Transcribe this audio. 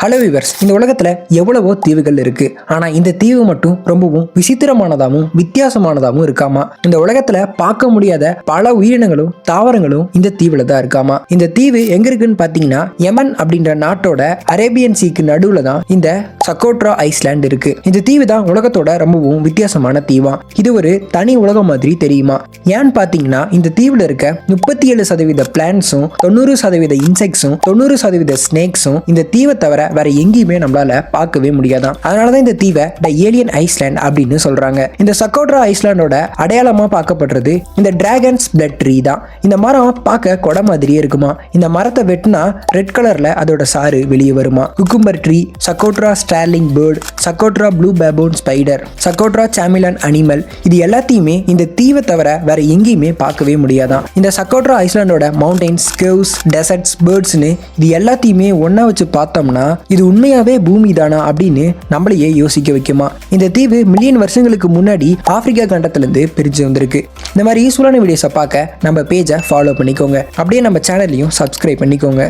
Hello viewers, இந்த உலகத்துல எவ்வளவோ தீவுகள் இருக்கு. ஆனா இந்த தீவு மட்டும் ரொம்பவும் விசித்திரமானதாகவும் வித்தியாசமானதாகவும் இருக்காமா. இந்த உலகத்துல பார்க்க முடியாத பல உயிரினங்களும் தாவரங்களும் இந்த தீவுல தான் இருக்காமா. இந்த தீவு எங்க இருக்குன்னு பாத்தீங்கன்னா யமன் அப்படின்ற நாட்டோட அரேபியன் சீக்கு நடுவுல தான் இந்த சக்கோட்ரா ஐஸ்லாண்ட் இருக்கு. இந்த தீவு தான் உலகத்தோட ரொம்பவும் வித்தியாசமான தீவா. இது ஒரு தனி உலகம் மாதிரி தெரியுமா. ஏன்னு பாத்தீங்கன்னா இந்த தீவுல இருக்க 37% பிளான்ட்ஸும் 90% இன்செக்ட்ஸும் 90% ஸ்னேக்ஸும் இந்த தீவை தவிர வேற எங்கேயுமே நம்மளால பார்க்கவே முடியாதான். அதனாலதான் இந்த தீவை த ஏலியன் ஐஸ்லாண்ட் அப்படின்னு சொல்றாங்க. இந்த சக்கோட்ரா ஐஸ்லாண்டோட அடையாளமா பார்க்கப்படுறது இந்த டிராகன்ஸ் பிளட் ட்ரீ தான். இந்த மரம் பார்க்க கொடை மாதிரியே இருக்குமா. இந்த மரத்தை வெட்டினா ரெட் கலர்ல அதோட சாறு வெளியே வருமா. Cucumber tree, Socotra starling bird, Socotra blue baboon spider, Socotra chameleon animal, இது எல்லாத்தையுமே இந்த தீவை தவிர வேற எங்கேயுமே பார்க்கவே முடியாதான். இந்த சக்கோட்ரா ஐஸ்லாண்டோட மவுண்டன்ஸ், கேவ்ஸ், டெசர்ட்ஸ், பேர்ட்ஸ்னு இது எல்லாத்தையுமே ஒன்னா வச்சு பார்த்தோம்னா இது உண்மையாவே பூமி தானா அப்படின்னு நம்மளையே யோசிக்க வைக்குமா. இந்த தீவு மில்லியன் வருஷங்களுக்கு முன்னாடி ஆப்பிரிக்கா கண்டத்திலிருந்து பிரிஞ்சு வந்திருக்கு. இந்த மாதிரி யூஸ்ஃபுல்லான வீடியோஸை பார்க்க நம்ம பேஜை ஃபாலோ பண்ணிக்கோங்க. அப்படியே நம்ம சேனல்லையும் சப்ஸ்கிரைப் பண்ணிக்கோங்க.